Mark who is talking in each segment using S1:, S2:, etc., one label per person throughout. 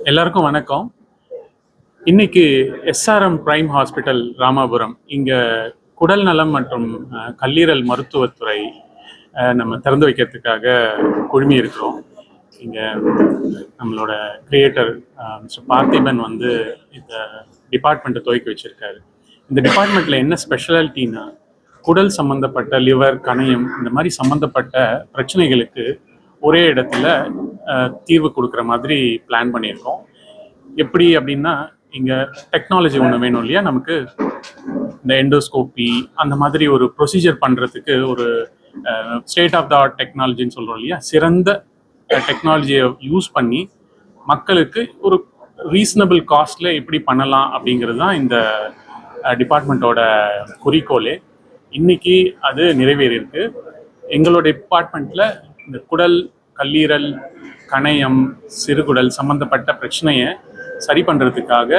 S1: எல்லாருக்கும் வணக்கம். இன்னைக்கு எஸ்ஆர்எம் பிரைம் ஹாஸ்பிட்டல் ராமாபுரம் இங்கே குடல் நலம் மற்றும் கல்லீரல் மருத்துவத்துறை நம்ம திறந்து வைக்கிறதுக்காக குழுமி இருக்கிறோம். இங்கே நம்மளோட கிரியேட்டர் மிஸ்டர் பார்த்திபன் வந்து இந்த டிபார்ட்மெண்ட்டை துவக்கி வச்சுருக்காரு. இந்த டிபார்ட்மெண்ட்டில் என்ன ஸ்பெஷாலிட்டின்னா, குடல் சம்மந்தப்பட்ட லிவர், கணையம் இந்த மாதிரி சம்மந்தப்பட்ட பிரச்சனைகளுக்கு ஒரே இடத்துல தீர்வு கொடுக்குற மாதிரி பிளான் பண்ணியிருக்கோம். எப்படி அப்படின்னா, இங்கே டெக்னாலஜி ஒன்று வேணும் இல்லையா, நமக்கு இந்த எண்டோஸ்கோப்பி அந்த மாதிரி ஒரு ப்ரொசீஜர் பண்ணுறதுக்கு ஒரு ஸ்டேட் ஆஃப் த ஆர்ட் டெக்னாலஜின்னு சொல்கிறோம் இல்லையா, சிறந்த டெக்னாலஜியை யூஸ் பண்ணி மக்களுக்கு ஒரு ரீசனபிள் காஸ்ட்டில் எப்படி பண்ணலாம் அப்படிங்கிறது தான் இந்த டிபார்ட்மெண்ட்டோட குறிக்கோளே. இன்னைக்கு அது நிறைவேறியிருக்கு. எங்களோட டிபார்ட்மெண்ட்டில் இந்த குடல், கல்லீரல், கணையம், சிறுகுடல் சம்மந்தப்பட்ட பிரச்சனையை சரி பண்ணுறதுக்காக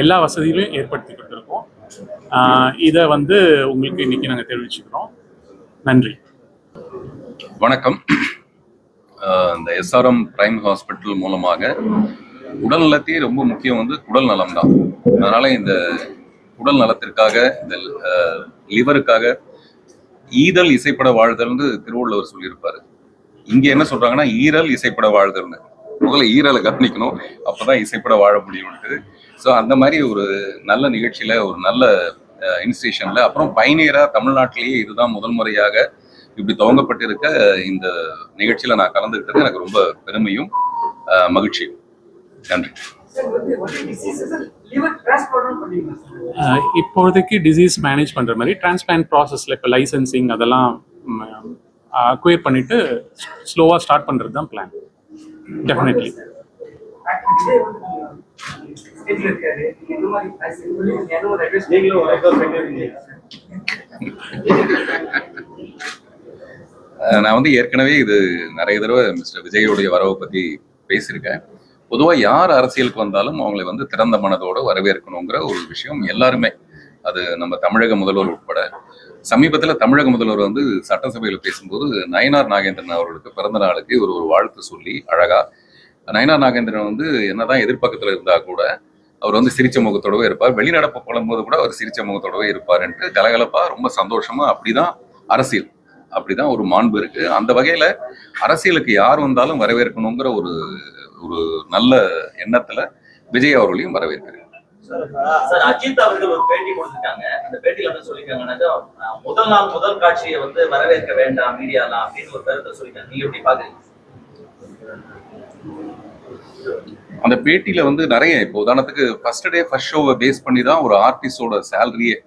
S1: எல்லா வசதிகளையும் ஏற்படுத்தி கொடுத்துருக்கோம். இதை வந்து உங்களுக்கு இன்னைக்கு நாங்கள் தெரிவிச்சுக்கிறோம். நன்றி.
S2: வணக்கம். இந்த எஸ்ஆர்எம் பிரைம் ஹாஸ்பிட்டல் மூலமாக உடல் நலத்தையே ரொம்ப முக்கியம் வந்து குடல் நலம் தான். அதனால இந்த உடல் நலத்திற்காக, இந்த லிவருக்காக ஈதல் இசைப்பட வாழ்தல்னு திருவள்ளுவர் சொல்லியிருப்பாரு. இங்க என்ன சொல்றாங்கன்னா, ஈரல் இசைப்பட வாழ்தல்னு. முதல்ல ஈரலை கவனிக்கணும், அப்பதான் இசைப்பட வாழ முடியும்ட்டு. ஸோ அந்த மாதிரி ஒரு நல்ல நிகழ்ச்சியில, ஒரு நல்ல இன்ஸ்டிடியூஷன்ல, அப்புறம் பயணியரா தமிழ்நாட்டிலேயே இதுதான் முதல் முறையாக இப்படி துவங்கப்பட்டிருக்க இந்த நிகழ்ச்சியில நான் கலந்துக்கிட்டது எனக்கு ரொம்ப பெருமையும் மகிழ்ச்சியும். நன்றி.
S1: இப்போதைக்கு டிசீஸ் மேனேஜ் பண்ற மாதிரி டிரான்ஸ்பிளான்ட் ப்ராசஸ்ல இப்போ லைசன்சிங் அதெல்லாம் அக்வயர் பண்ணிட்டு ஸ்லோவா ஸ்டார்ட் பண்றது தான் பிளான். டெஃபினெட்லி.
S2: நான் வந்து ஏற்கனவே இது நிறைய தடவை மிஸ்டர் விஜயோடைய வரவை பத்தி பேசியிருக்கேன். பொதுவாக யார் அரசியலுக்கு வந்தாலும் அவங்களை வந்து திறந்த மனதோடு வரவேற்கணுங்கிற ஒரு விஷயம் எல்லாருமே, அது நம்ம தமிழக முதல்வர் உட்பட. சமீபத்தில் தமிழக முதல்வர் வந்து சட்டசபையில் பேசும்போது நயினார் நாகேந்திரன் அவர்களுக்கு பிறந்த நாளுக்கு ஒரு வாழ்த்து சொல்லி அழகா, நயினார் நாகேந்திரன் வந்து என்னதான் எதிர்பக்கத்தில் இருந்தால் கூட அவர் வந்து சிரிச்ச முகத்தோடவே இருப்பார், வெளிநடப்பு புலம்போது கூட அவர் சிரிச்ச முகத்தோடவே இருப்பாருன்ட்டு கலகலப்பா ரொம்ப சந்தோஷமா, அப்படிதான் அரசியல், அப்படிதான் ஒரு மாண்பு இருக்கு. அந்த வகையில அரசியலுக்கு யார் வந்தாலும் வரவேற்கணுங்கிற ஒரு ஒரு நல்ல எண்ணத்துல விஜய் அவர்களையும் வரவேற்கிறேன்.
S3: சார், அஜித் அவர்கள் ஒரு பேட்டி கொடுத்திருக்காங்க. அந்த பேட்டியில வந்து சொல்லிருக்காங்க, முதல் நாள் முதல் காட்சியை வந்து வரவேற்க வேண்டாம் மீடியாலாம் அப்படின்னு ஒரு கருத்தை சொல்லிருக்காங்க. நீங்க எப்படி பாக்குறீங்க?
S2: அந்த பேட்டியில வந்து நிறைய, இப்போ உதாரணத்துக்கு ஃபர்ஸ்ட் டே ஃபர்ஸ்ட் ஷோவை பேஸ் பண்ணி தான் ஒரு ஆர்டிஸ்டோட சேலரியே,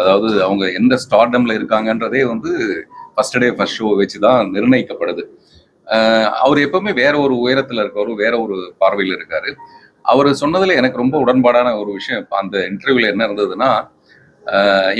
S2: அதாவது அவங்க எந்த ஸ்டார்டம்ல இருக்காங்கன்றதே வந்து ஃபர்ஸ்ட் டே ஃபர்ஸ்ட் ஷோவை வச்சுதான் நிர்ணயிக்கப்படுது. அவர் எப்பவுமே வேற ஒரு உயரத்துல இருக்காரு, வேற ஒரு பார்வையில் இருக்காரு. அவர் சொன்னதுல எனக்கு ரொம்ப உடன்பாடான ஒரு விஷயம் அந்த இன்டர்வியூல என்ன இருந்ததுன்னா,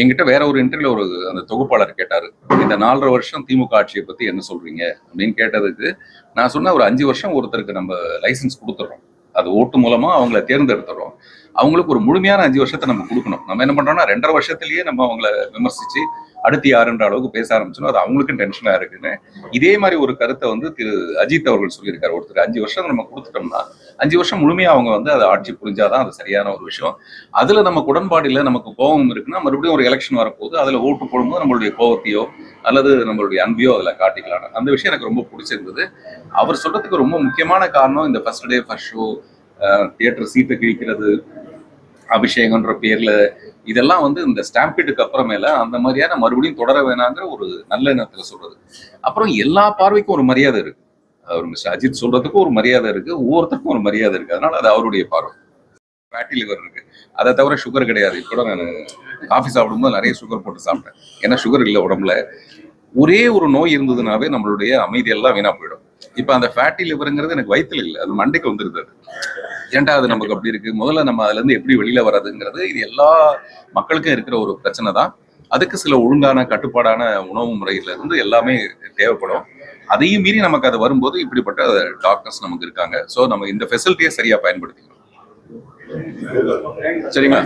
S2: என்கிட்ட வேற ஒரு இன்டர்வியூல ஒரு அந்த தொகுப்பாளர் கேட்டாரு, இந்த 4.5 வருஷம் திமுக ஆட்சியை பத்தி என்ன சொல்றீங்க அப்படின்னு கேட்டதுக்கு நான் சொன்ன, ஒரு 5 வருஷம் ஒருத்தருக்கு நம்ம லைசன்ஸ் கொடுத்துறோம், அது ஓட்டு மூலமா அவங்கள தேர்ந்தெடுத்துறோம், அவங்களுக்கு ஒரு முழுமையான 5 வருஷத்தை நம்ம கொடுக்கணும். நம்ம என்ன பண்றோம்னா 2.5 வருஷத்துலயே நம்ம அவங்கள விமர்சிச்சு அடுத்து யாருன்ற அளவுக்கு பேச ஆரம்பிச்சோம், அது அவங்களுக்கும் டென்ஷனா இருக்குன்னு. இதே மாதிரி ஒரு கருத்தை வந்து திரு அஜித் அவர்கள் சொல்லியிருக்காரு. ஒருத்தர் 5 வருஷம் நம்ம கொடுத்துட்டோம்னா 5 வருஷம் முழுமையா அவங்க வந்து அதை ஆட்சி புரிஞ்சாதான் அது சரியான ஒரு விஷயம். அதுல நமக்கு உடன்பாடு இல்லை, நமக்கு கோபம் இருக்குன்னா மறுபடியும் ஒரு எலெக்ஷன் வரப்போகுது, அதுல ஓட்டு போடும்போது நம்மளுடைய கோபத்தையோ அல்லது நம்மளுடைய அன்பையோ அதுல காட்டிக்கலாம். அந்த விஷயம் எனக்கு ரொம்ப பிடிச்சிருந்தது. அவர் சொல்றதுக்கு ரொம்ப முக்கியமான காரணம், இந்த first day first show, theatre சீட்டை கிழிக்கிறது, அபிஷேகம்ன்ற பேர்ல, இதெல்லாம் வந்து இந்த ஸ்டாம்பீடுக்கு அப்புறமேல அந்த மாதிரியான மறுபடியும் தொடர வேணாங்கிற ஒரு நல்ல எண்ணத்துல சொல்றது. அப்புறம் எல்லா பார்வைக்கும் ஒரு மரியாதை இருக்கு. அவர் மிஸ்டர் அஜித் சொல்றதுக்கும் ஒரு மரியாதை இருக்கு, ஒவ்வொருத்தருக்கும் ஒரு மரியாதை இருக்கு. அதனால அது அவருடைய பார்வை. ஃபேட்டி லிவர் இருக்கு, அதை தவிர சுகர் கிடையாது. இப்போ நான் காஃபி சாப்பிடும்போது நிறைய சுகர் போட்டு சாப்பிட்டேன், ஏன்னா சுகர் இல்லை உடம்புல. ஒரே ஒரு நோய் இருந்ததுனாவே நம்மளுடைய அமைதியெல்லாம் வீணா போயிடும். இப்ப அந்த ஃபேட்டி லிவருங்கிறது எனக்கு வயிற்றுல இல்லை, அது மண்டைக்கு வந்துருது. ஏன்டா அது நமக்கு அப்படி இருக்கு, முதல்ல நம்ம அதுல இருந்து எப்படி வெளியில வர்றதுங்கிறது இது எல்லா மக்களுக்கும் இருக்கிற ஒரு பிரச்சனை தான். அதுக்கு சில ஒழுங்கான கட்டுப்பாடான உணவு முறையில இருந்து எல்லாமே தேவைப்படும். அதையும் மீறி நமக்கு அது வரும்போது இப்படிப்பட்ட டாக்டர்ஸ் நமக்கு இருக்காங்க. ஸோ நம்ம இந்த ஃபெசிலிட்டியை சரியா பயன்படுத்திக்கணும். சரிங்களா?